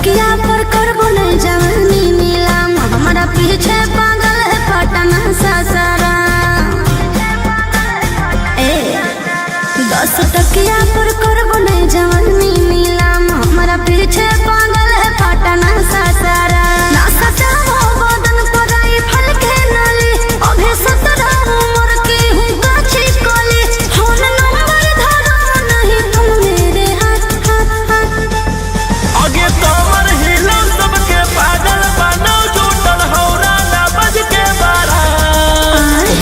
टकिया पर करबो नहीं जवानी नीलाम हमारा पीछे पागल है पटना सासारा 10 टकिया पर करबो नहीं जवानी नीलाम हमारा पीछे पागल है पटना सासारा ना सचा हो बदन पर आई फल के नाली अभी 17 उम्र की हूँ गाछी कली फोन नंबर धरो नहीं तुम मेरे हाथ आगे कमर हिलो सबके पागल बनो जुटल हौरा ना बज के बारा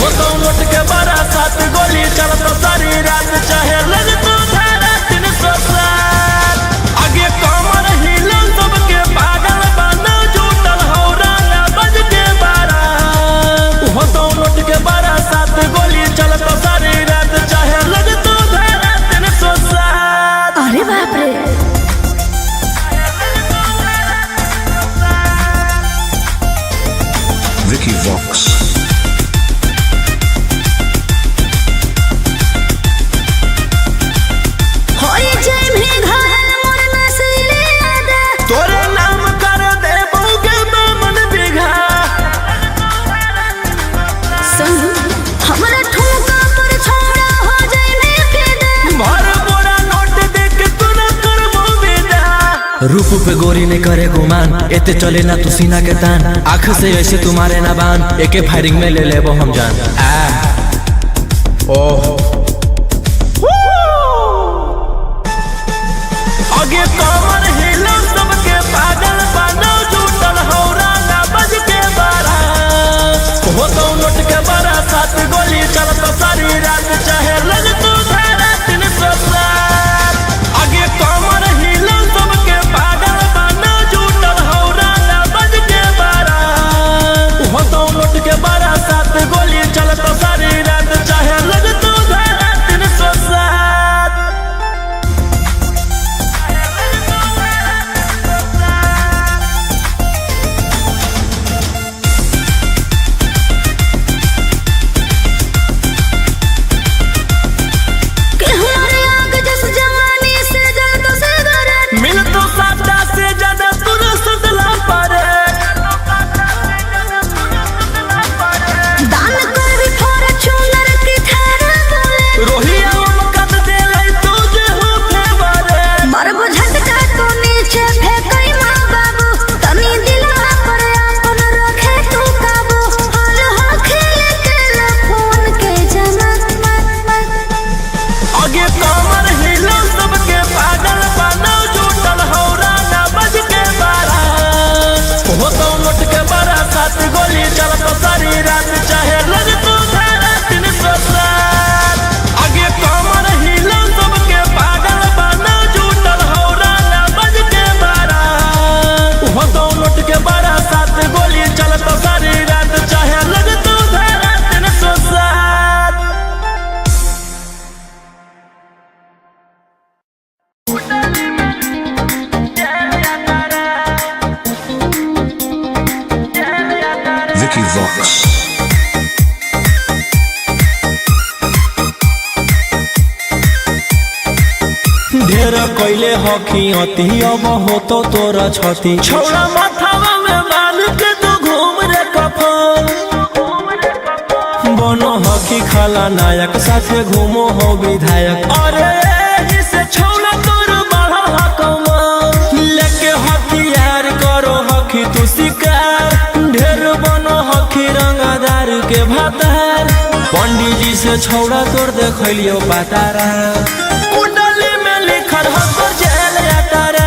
वो तो लौट के बारा 7 गोली चलत सारी रात चाहे लग तो धारा 307 आगे कमर हिलो सबके पागल बनो जुटल हौरा ना बज के बारा वो तो लौट के बारा 7 गोली चलत सारी रात चाहे लग तो धारा 307 अरे बाप रे Vicky Vox. होई जय में घायल मोर नसली आदा तोरे नाम कर दे बहुके मन बिघा संग हमरा ठुमका पर छोड़ा हो जाए में फिदा भर बोरा नोट देख तू न कर विदा रूप पे गोरी ने करे गुमान एते चले ना तू सीना के तान आँख से ऐसे तुम्हारे ना बान एके फायरिंग में ले लेबो हम जान ओह आगे कमर हिलो सबके पागल बनो जुटल हौरा ना बज के बारा हो तो नोट के बारा 7 गोली चलत सारी रात चाहे लग तू धारा 307 आगे कमर हिलो सबके पागल बनो जुटल हौरा ना बज के बारा हो तो नोट के बारा 7 गोली चलत सारी रात चाहे लग तू धारा 307 के हमारे आग जस जवानी से जल तो से गरत मिल तो सादा से ज्यादा तुझे सदला पारे दान कर भी फॉर्च्यूनर की थारा बोले रोहिया कद दे लाई तुझे हो फेवरे मरबो झटका तो नीचे फेंकई माँ बाबू तनी दिलवा पर अपन रखे तू काबू हाल हो खेले के फोन के जमा आगे कमर हिलो सबके पागल बनो जुटल हौरा ना बज के बारा हो तो लौट के बारा 7 गोली चलत सारी रात चाहे लग तू धारा 307 आगे कमर हिलो सबके पागल बनो जुटल हौरा ना बज के बारा हो तो लौट के बारा 7 गोली चलत सारी रात चाहे लग तू धारा 307 Vicky Vox. ढेर कैले हकी अति अब हो तो तोरा छती छौड़ा माथावा में बाल के तू घूम रे कफन बनो हकी खाला नायक साथे घूमो हो विधायक अरे इसे छौड़ा तोर बढ़ा हकमा लेके हथियार करो हकी तू शिकार ढेर बनो हकी रंगदार के भातार पंडित जी से छौड़ा तोर देखलियो पातारा कुंडली में लिखल हो तोर जेल यात्रा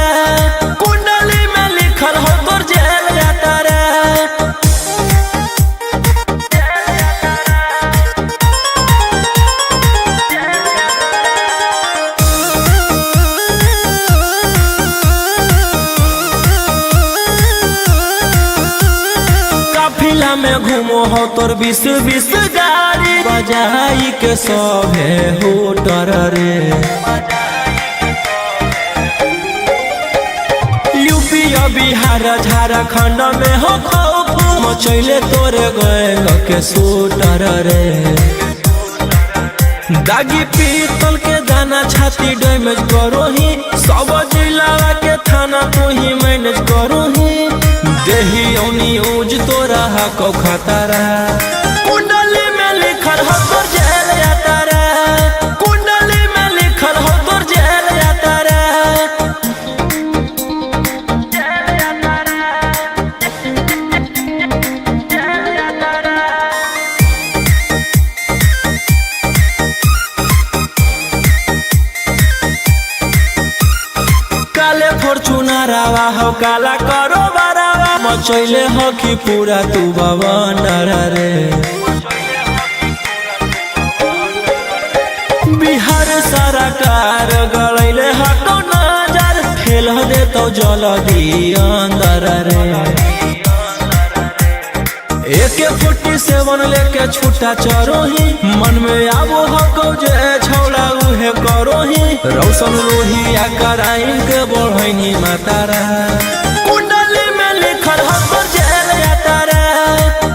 कुंडली में लिखल हो तोर जेल यात्रा काफिला में घूमो हो तोर 20 गाड़ी बजाई के सभे होटर रे यूपी बिहार झारखंड में हो खौफ मचैले तोरे गैंग के शूटर रे दागी पीतल के दाना छाती डैमेज करो ही सब जिला के थाना तू ही मैनेज कर ही न्यूज तोरा को खतरा कुंडली में लिखल हो तोर जेल यात्रा कुंडली में लिखल हो तोर जेल यात्रा काले फॉर्चूनरवा हो काला करो बरावा मचैले हो कि पूरा तू बवंडर रे बिहार सरकार गलैले हको नजर फेल दे तो जल्दी अंदर रे AK-47 लेके छूटा चरोही मन में आबो हको जे छौला उहे करोही रौशन रोहिया कराइन के बढ़ैनी मातारा कुंडली में लिखल हो तोर जेल यात्रा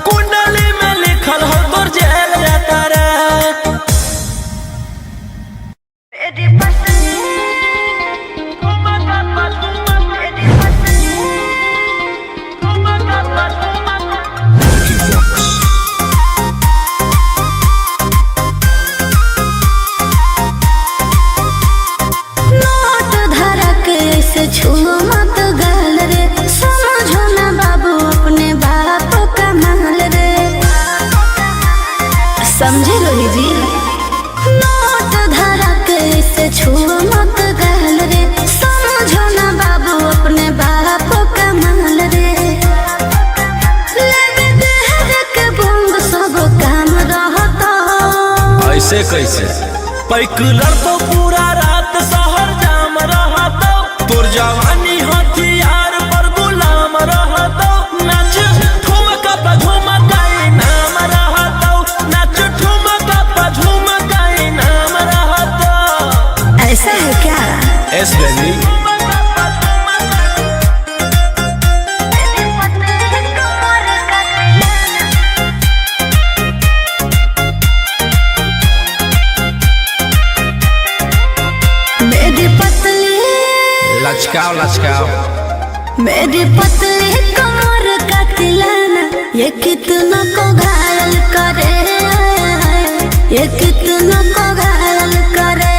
कुंडली में लिखल हो तोर जेल यात्रा नोट धरा के ऐसे छुओ मत गाल रे समझो ना बाबू अपने बाप का माल रे समझे रोही जी नोट धरा के ऐसे छुओ मत गाल रे समझो ना बाबू अपने बाप का माल रे लगे देहर के बंग सब काम रहता ऐसे कैसे पैक लड़को पूरा रात शहर जाम रहतो तोर जवानी हथियार पर गुलाम रहतो नाच ठुमका पे झुमकाई नाम रहतो नाच ठुमका पे झुमकाई नाम रहतो ऐसा है क्या एस बेबी मेरी पतली लचकाओ लचकाओ मेरी पतली कमर का तिलाना ये कितना को घायल करे ये कितना को घायल करे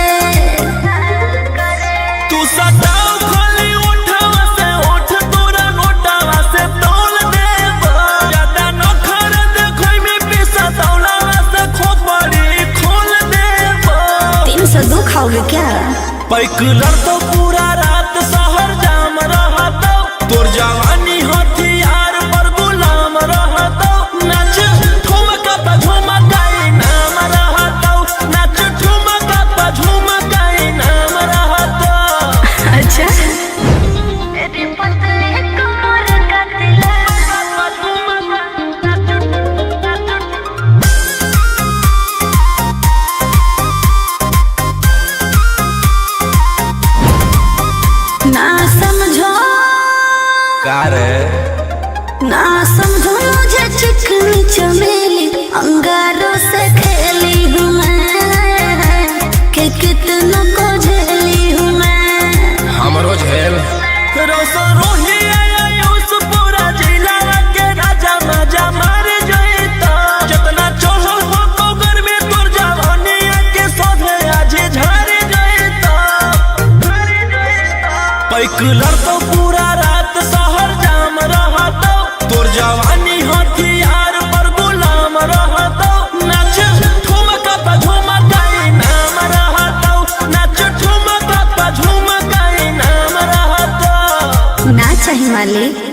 तू सताओ खोली उठावा से उठ तोरा नोटावा से तोल देबो ज्यादा नखर देखोई में पिसा तौलावा से खोपड़ी खोल देबो 302 खाओगे क्या पैक लड़तो पूरा रात शहर जाम रहतो तोर जवानी हथियार पर गुलाम रहतो नाच ठुमका पे झुमकाई नाम रहतो नाच ठुमका पे झुमकाई नाम रहतो अच्छा मेरी पतली कमर का ना समझो का रे ना समझो मुझे चिकनी चमेली अंगारों से खेली हूँ मैं कि कितना को झेली हूँ मैं हमरो झेल रोशन रोहिया आयुष पूरा जिला के राजा मजा मार जइता जितना चढ़ल हो कोगर में तोर जवानी के सोधे आज झर जइता पैक लड़तो पूरा रात शहर जाम रहतो तोर जवानी हथियार पर गुलाम रहतो नाच ठुमका पे झुमकाई नाम रहतो नाच ठुमका पे झुमकाई नाम रहतो ना चाहिए मालिक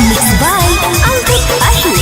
Mixed by Ankit Ahi.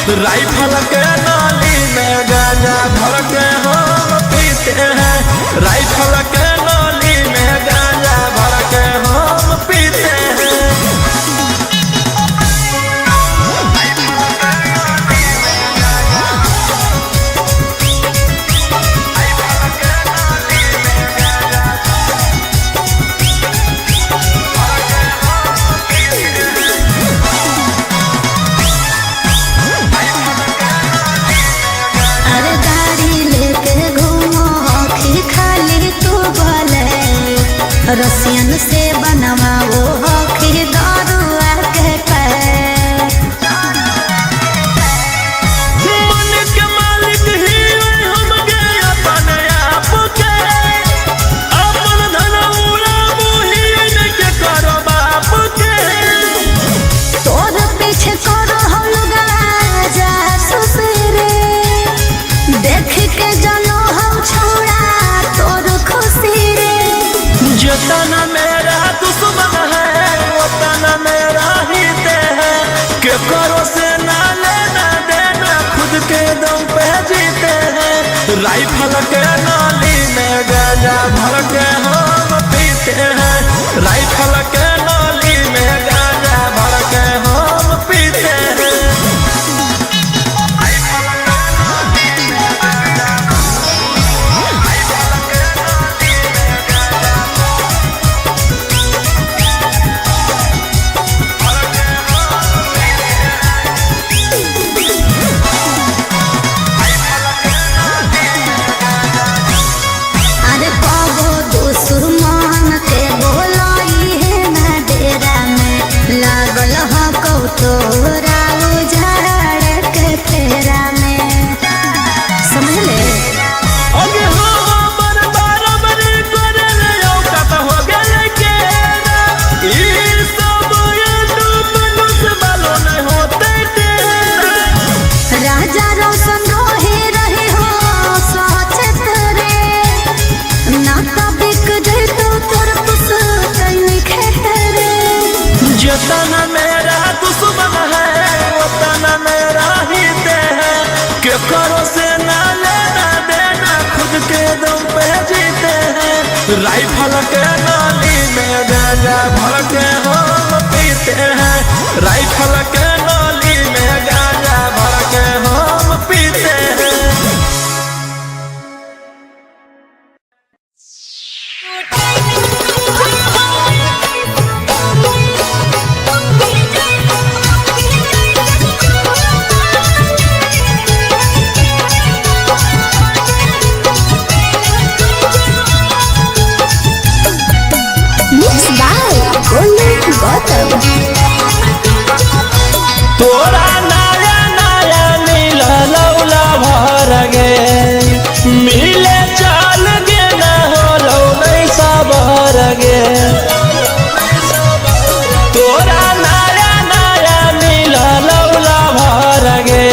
Rifle के नाली में गांजा भर के हम पीते हैं। राइफल के नाली में गांजा भर के हम पीते हैं। अरे गाड़ी लेके घूमो हॉकी खाली तू बोले रसियन से बनवाओ हॉकी दारुआ के पैर। मन के मालिक ही हम गए अपने आप के, अपन धन उड़ाबू ही नहीं के करो बाप के। तोर पीछे करो हम जा सुसरे देख के जानो हम छोड़ा तोर खुशी रे। जितना मेरा दुश्मन है उतना मेरा हित है, के करो से ना लेना देना खुद के दम पे जीते हैं। राइफल के नाली में गांजा भर के हम पीते हैं। राइफल के नाली में गांजा भर के हम पीते हैं। अरे कबो दुश्मन के बोलाई है ना डेरा में लागल हो कौतोरा उजाड़ के फेरा में। समझ ले अगे हमर बराबरी करे ले औकात हो गेले के ना, ई सब मनुष्य वालों नहीं होते तेरा। राजा रोशन रहे हो सचेत रे ना बिक जाए तो तोर पुसतैनी खेत रे। जितना मेरा दुश्मन है उतना मेरा हित है, के करो से ना लेना देना खुद के दम पे जीते हैं। राइफल के नाली में गांजा भर के हम पीते हैं। राइफल के नाली में गांजा भर के हम पीते हैं। Mixed by Golden Bottom। तोरा नया नया नीला लौला भर गे, मिले चाल गे न हो नहीं सबर गे। तोरा नया नया नीला लौला भर गे,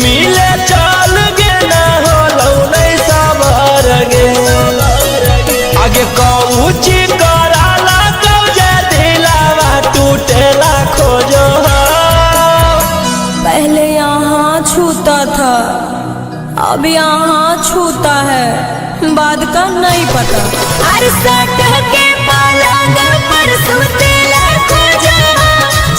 मिले चाल गे न हो नहीं सबर गे। आगे कौची कराला कौजे दिलावा टूटेला खोजो। पहले यहाँ छूता था अब यहाँ छूता है, बाद का नहीं पता। हर सट के पलंग पर सुतेला खोजो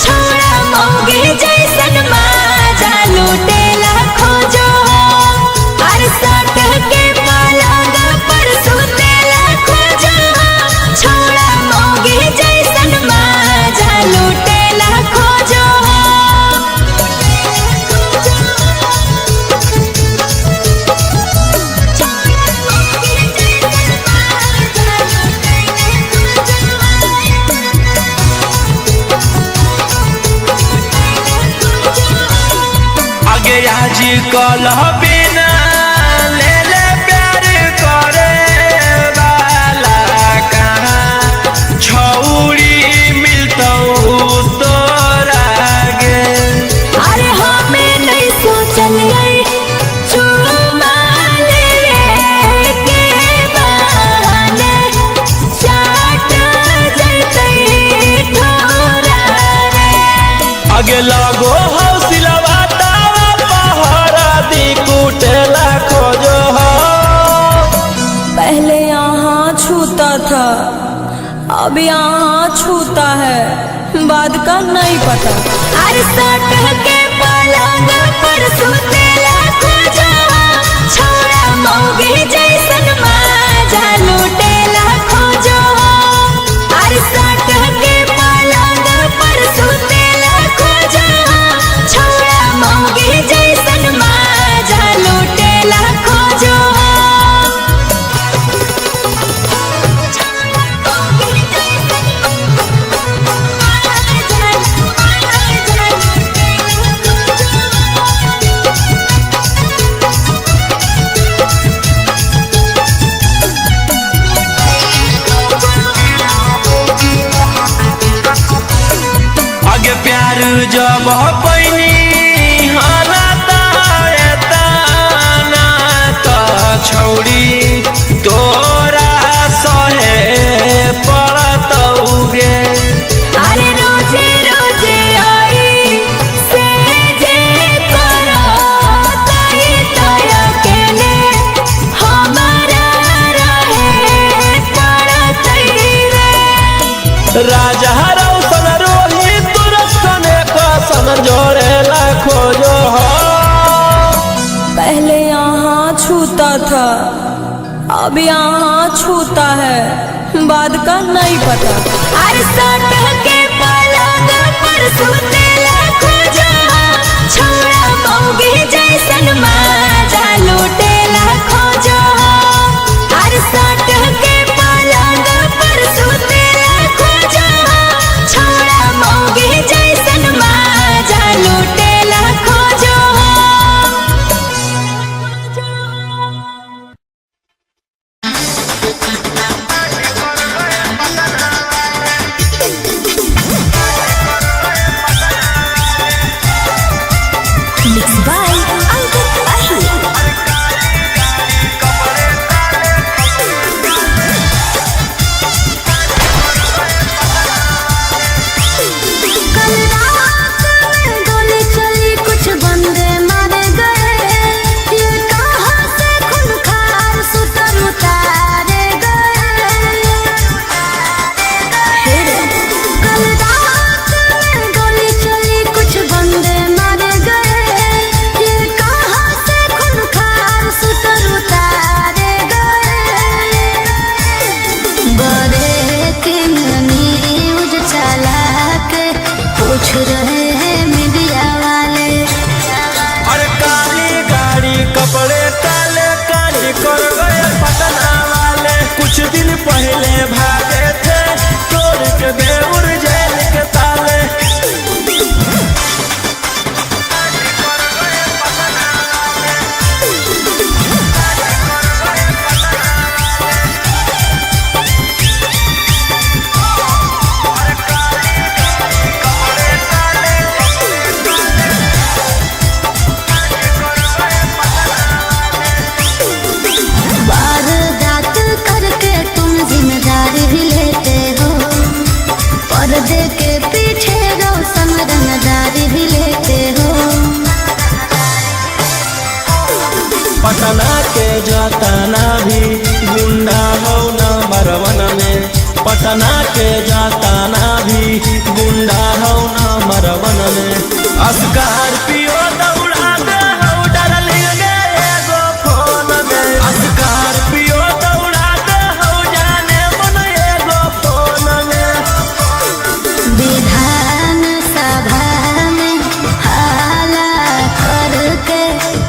छोड़ा मोंगे जैसन माजा लूटेला खोजो। हर सट के पलंग पर सुतेला खोजो छोड़ा मोंगे जैसन माजा लूटेला खोजो। आगे आजी कल बिना ले ले प्यार करे वाला कहाँ छौड़ी मिलता तोरा गे। अरे हमें नहीं सोचल गई चुमा ले के बहाने चाट जैते ठोरा रे। आगे लगो हौसलवा अब यहाँ छूता है बाद का नहीं पता। अरे सट के पलंग पर सुतेला खोजा छोड़ा मौगी जैसन माजा लूटेला खोजो। अरे सट के पलंग पर सुतेला खोजा छोड़ा मौगी जैसन माजा लूटेला खोजो। आगे प्यार जब पैनी हालता एतना त छौड़ी तोरा सहे पड़तौगे। अरे रोजे रोजे आई से जे करो तई तय अकेले हमारा रहे पड़तई रे। राजा रौशन रोहित तुरसने कसन जोड़ेला खोजो हो। पहले यहाँ छूता था अब यहाँ छूता है बाद का नहीं पता। अरे सट के पलंग पर सुतेला खोजा छोड़ा मौगी जैसन माजा लूटेला खोजो। अरे सट के पलंग पर सुतेला खोजा छोड़ा मौगी जैसन माजा लूटेला खोजो। Mixed by Uncle Ahi. कल रात में गोली चली कुछ बंदे मारे गए ये कहाँ से खूंखार सुतर उतारे गए। कल रात में गोली चली कुछ बंदे मारे गए ये कहाँ से खूंखार सुतर उतारे गए। बड़े के न्यूज चला के पूछ रहे हैं मीडिया वाले। अरे काली गाड़ी कपड़े काले काली कर गए पटना वाले। कुछ दिन पहले भागे थे तोड़ के बेउर जेल के ताले। वारदात करके तुम जिम्मेदारी भी लेते हो पर्दे के पीछे रोशन रंगदारी भी लेते हो। पटना के जाताना भी गुंडा हो नंबर 1 में। पटना के जाताना भी गुंडा हो नंबर 1 में। स्कॉर्पियो दौड़ा दे हो डार्लिंग गे एगो फोन में। स्कॉर्पियो दौड़ा दे हो जाने मन एगो फोन में। विधान सभा में हाला करके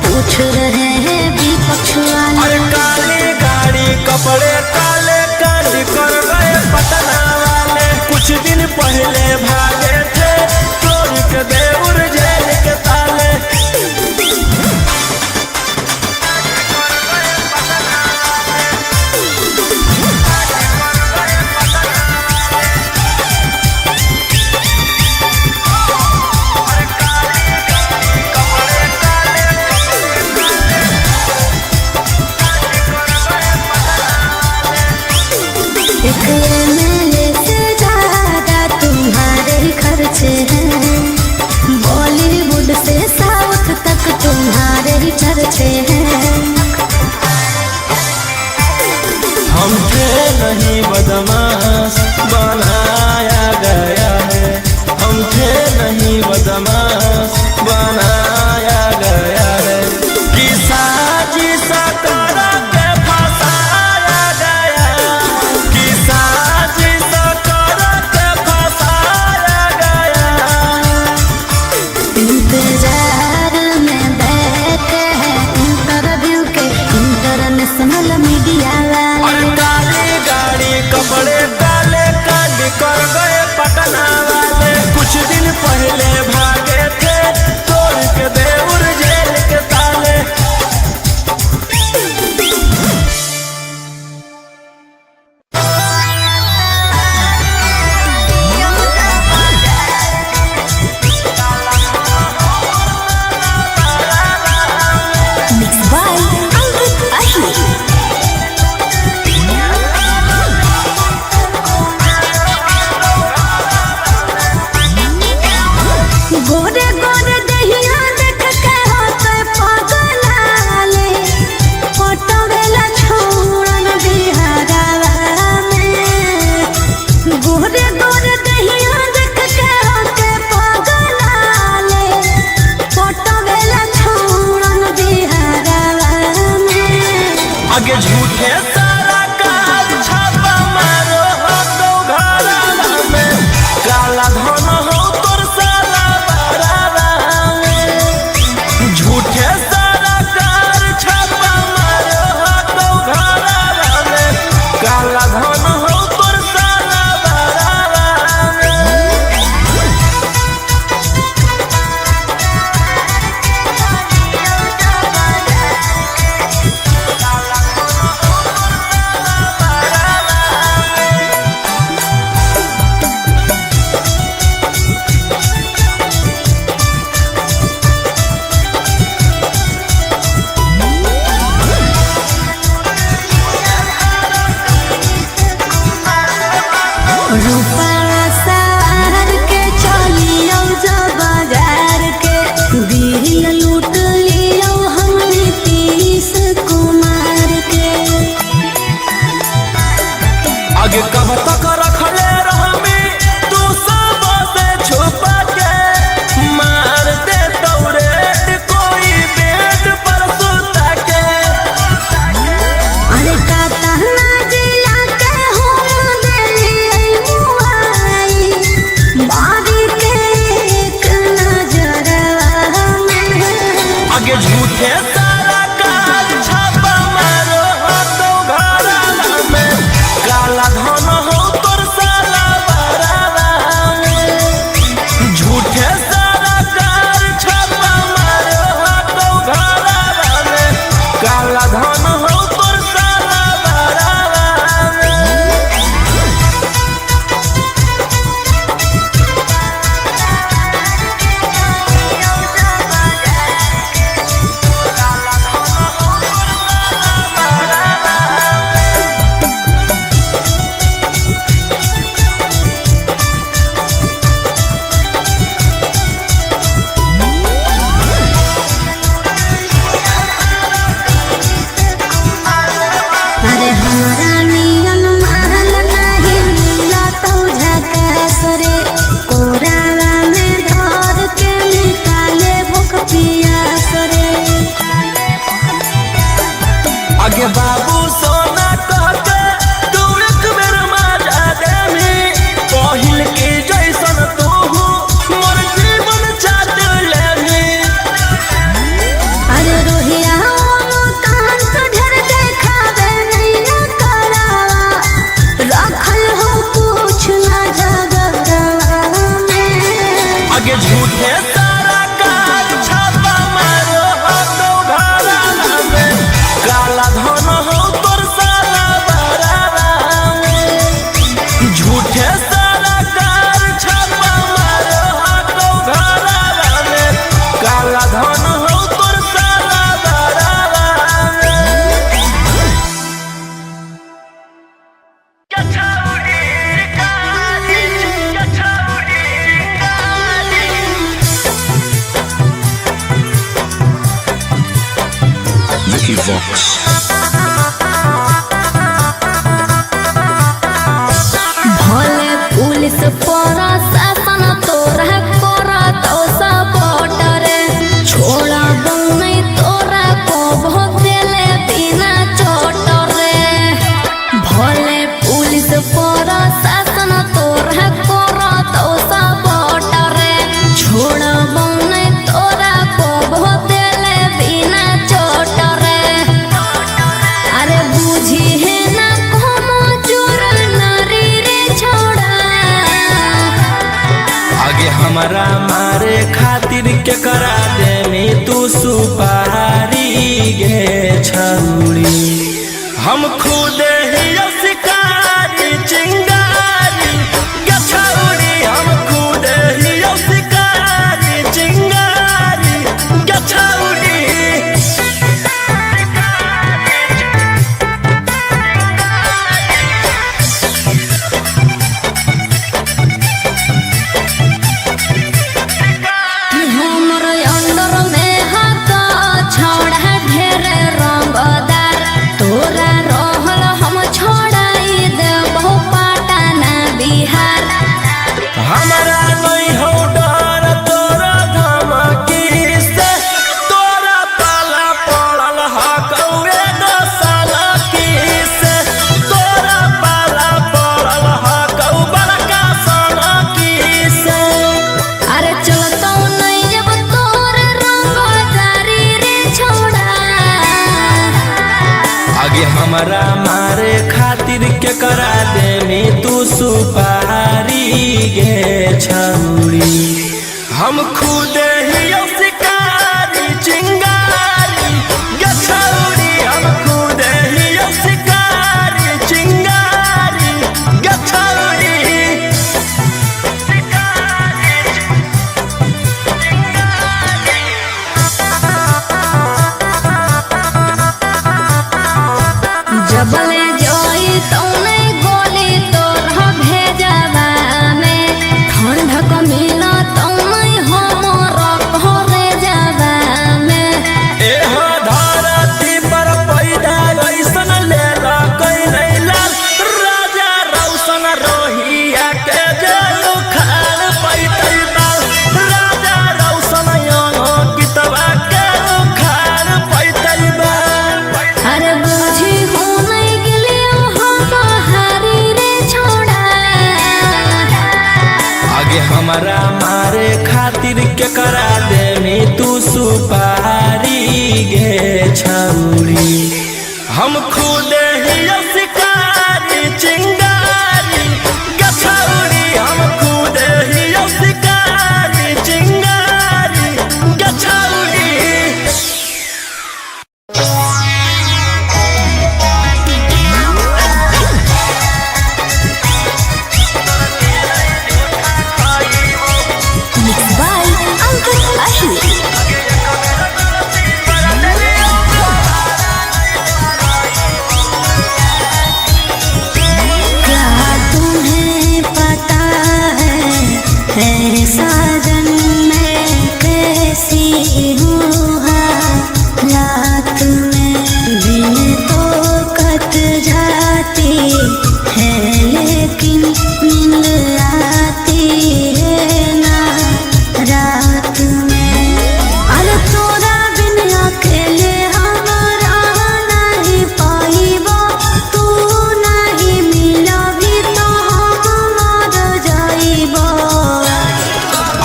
पूछ रहे हैं विपक्ष वाले। अरे काली गाड़ी कपड़े काले काली कर गए पटना वाले। कुछ दिन पहले भागे थे तोड़ के बेउर जेल के ताले। एक MLA से ज्यादा तुम्हारे आगे झूठे सारा काल छापा मारो हो तो घरवा में काला धन हो तोर साला बरारा में झूठे सारा काल छापा मारो हो तो घरवा में काला धन हो तोर साला बरारा में रूपा सार के चलियो जो बाजार के दिल लूट लियो हम नीतीश कुमार के आगे कब तक रखले रहमी तू सब से छुपा के मार दे दौड़े कोई बेड पर सुता के अरे कातना जिला के हम दिली मुआई बारी के एक नजरवा में आगे झूठे सारा काल छापा मारो हो तो घरवा में काला धन हो तोर साला बरारा में झूठे सारा काल छापा मारो हो तो घरवा में काला धन हो तोर साला बरारा में अरे हमारा नियन महल नहीं मिला तो झकास रे कोरावा में धर के निकाले भूख पियास रे आगे बाबू सोना कहते तू एक बेर माजा देमी पहिल के जैसन तू मोर जीवन चाट लेमी अरे रोहिया कान तो ढेर देखावे नहीं ना करावा रखल हो कुछ ना जगरवा में आगे झूठे सारा काल छापा मारो हो तो घरवा में काला धन हो तोर साला बरारा में झूठे सारा काल छापा मारो हो तो घरवा में काला धन हो तोर साला बरारा में Vicky Vox. भले पुलिस प्रशासन तोरा करा तो सपोर्ट रे छोड़ा नहीं तोरा को बहुत देले बिना चोट रे भले पुलिस प्रशासन तोरा करा तो सपोर्ट रे छोड़ा नहीं तोरा को बहुत देले बिना चोट रे अरे बुझी है ना कोनो चोर नारी रे छोड़ा आगे हमारा मारे खातिर के करा देनी तू सुपारी गे छौड़ी हम खुद ही शिकारी चिंगारी गे छौड़ी हम खुद ही शिकारी चिंगारी गे छौड़ी हमर अंडर में हाथ छोड़ा ढेर रंगदार तोरा रहल हम छोड़ाई देबो पाटा हमरा मारे खातिर के करा दे में तू सुपारी गे छौरी। हम खुद ही शिकारी चिंगारी गे छौरी, हम खुद ही शिकारी चिंगारी गे छौरी। जबले जोई तौने गोली तोर भेजवा में ठंड क मिला तौने हमर घरे जावा में। एहो धरती पर पैदा ऐसन लेला कैलै लाल राजा रौशन रोहिया के जेल खाल पैतै बाल। राजा रौशन यहाँ कितवा के खाल पैतै बाल। अरे बुझी हो नहीं गेलियो हम हारी रे छोड़ा। आगे हमरा मारे खातिर के करा दे में तू सुपारी गे छौरी। हम खुद ही शिकारी चिंगारी गे छौरी, हम खुद ही शिकारी चिंगारी गे छौरी। Mixed by Uncle Ashur. क्या तुम्हें पता है साजन मैं कैसी हूँ हालात में। दिन तो कट जाती है लेकिन नींद आती है ना रात में। अरे तोरा बिन अकेले हमारा नहीं पाइबो, तू नहीं मिलबी तो हम मर जाइबो।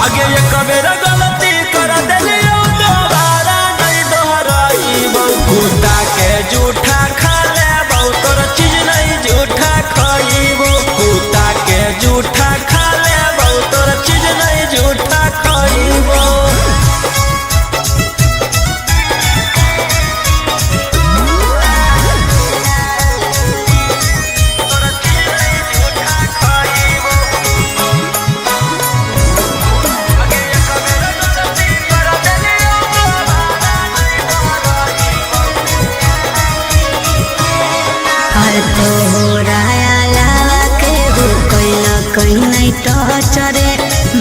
आगे ये कबेर गलती कर देलियो दोबारा नहीं दोहराइबो। कुत्ता के जूठा खा लेबो तोर चीज नहीं जूठा खाइबो। कुत्ता के जूठा खा लेबो तोर चीज नहीं जूठा खाइबो। और तोरा अलावा के हो कैला कहीं नहीं टचरे।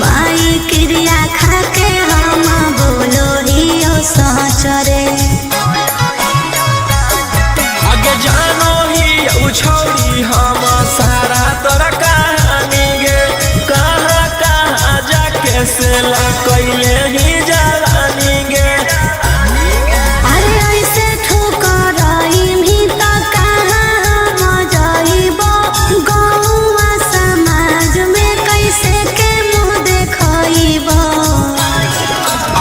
माई क्रिया खा के हम बोलो हियो सचरे। आगे जानो ही उछौरी हम सारा तोरा कहानी गे। कहाँ कहाँ जाके सेला कैले ही जवानी गे। अरे ऐसे ठोकराई भी तो कहाँ हम जाइबो। गौवा समाज में कैसे के मुँह देखाइबो।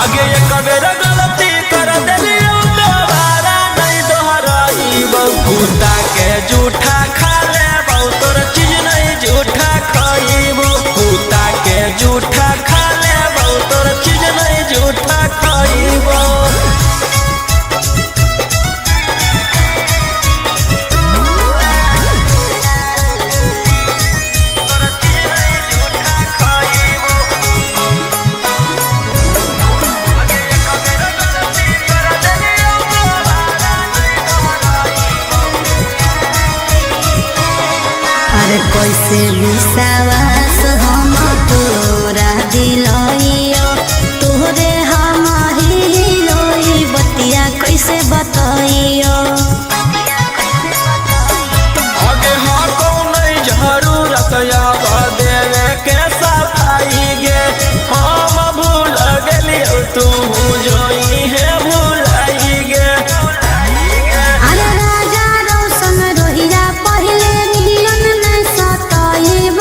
आगे ये कबेर गलती कर देलियो दोबारा नहीं दोहराइबो। कुत्ता के जूठा खा लेबो तोर चीज नहीं जूठा खाइबो। कुत्ता के जूठा खा लेबो तोर चीज नहीं जूठा खाइबो। अरे कैसे विश्वास हम तोरा दिलइयो। तोरे हम हिलोई बतिया कैसे बतइयो। आगे हाँ कौन जरूरत याद देवे के सफाई गे। हम भूल गेलियो तू जोई है भूलाई गे। अरे राजा रौशन रोहिया पहले नियन में सताइब।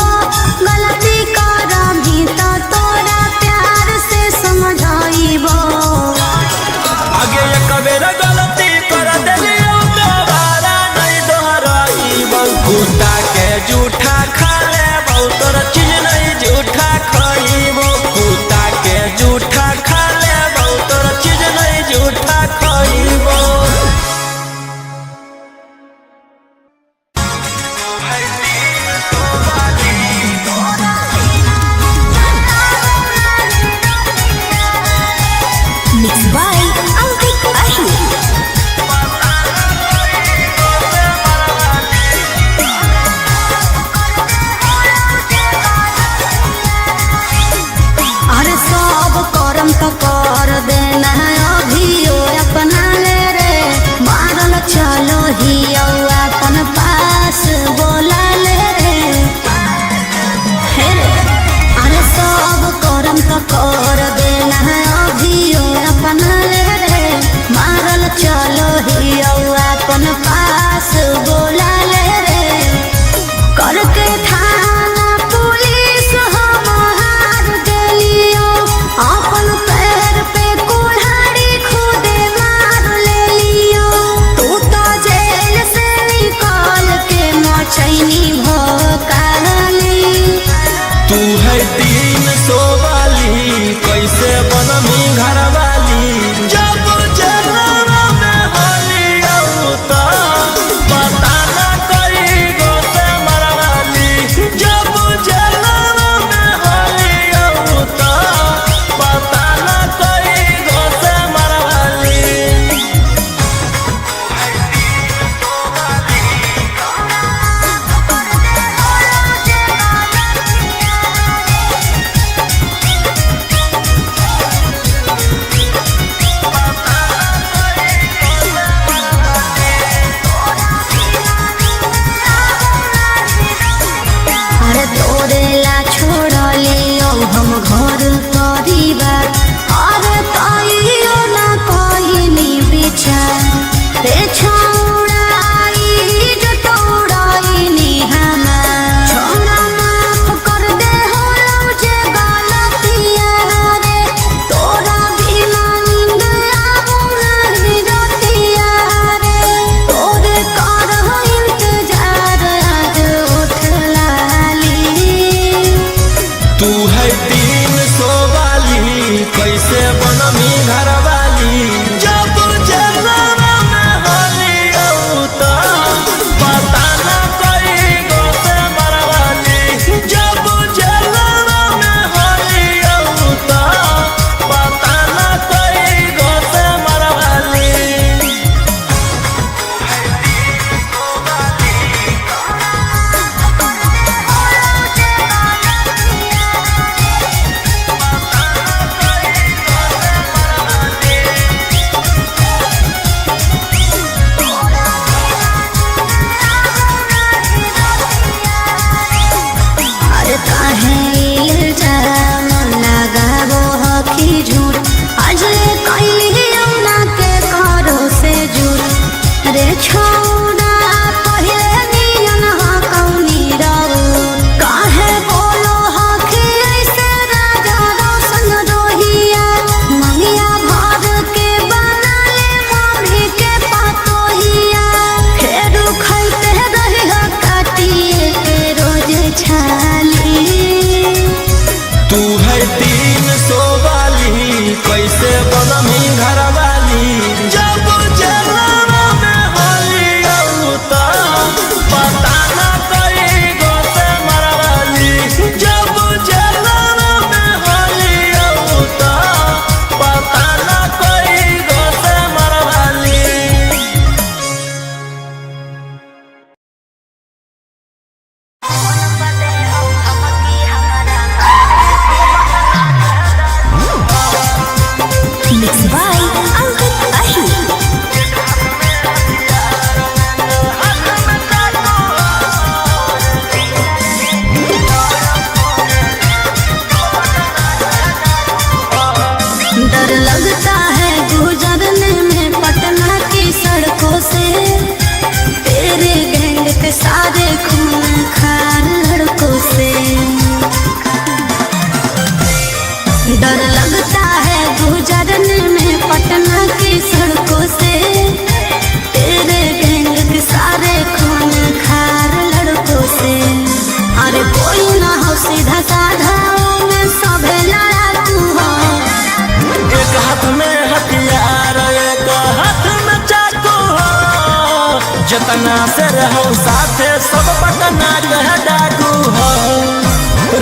जितना से रहो साथे सब पटना के डाकू हो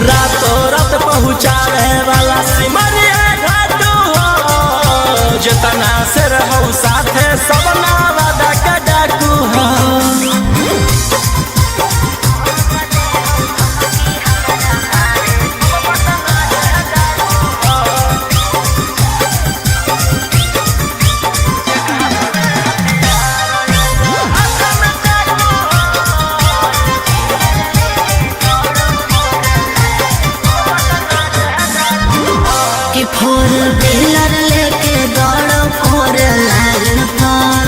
रातों रात पहुँचावे वाला सिमरिया घाटू हो जितना से रहो साथे सब नावादा के डाकू हो कि फोर व्हीलर लेके दौड़ो फोर लाइन पर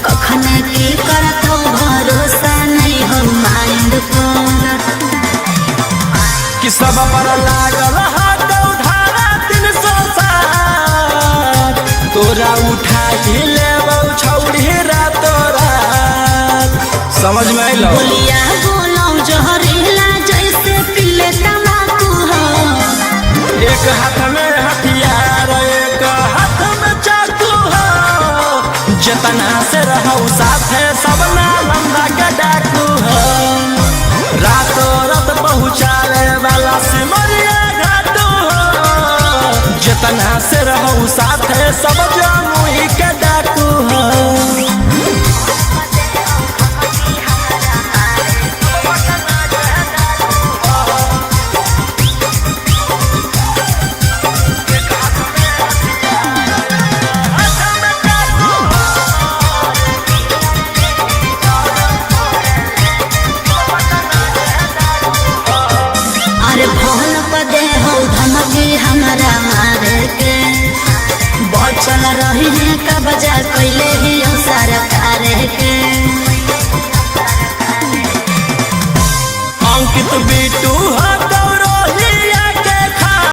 कखने की करतो भरोसा नहीं हो माइंड पर कि सब पर लागल हाथ उधारा 360 तोरा उठा ही लेबो छौड़ी रातो रात समझ में आइलो बोलिया बोलो जहरीला जैसे पीले तम्बाकू हो एक हाथ में हथियार एक हाथ में चाकू हो जितना से रहो साथे सब नालंदा के डाकू हो रातों रात पहुँचावे वाला सिमरिया घाटू हो जितना से रहो साथे सब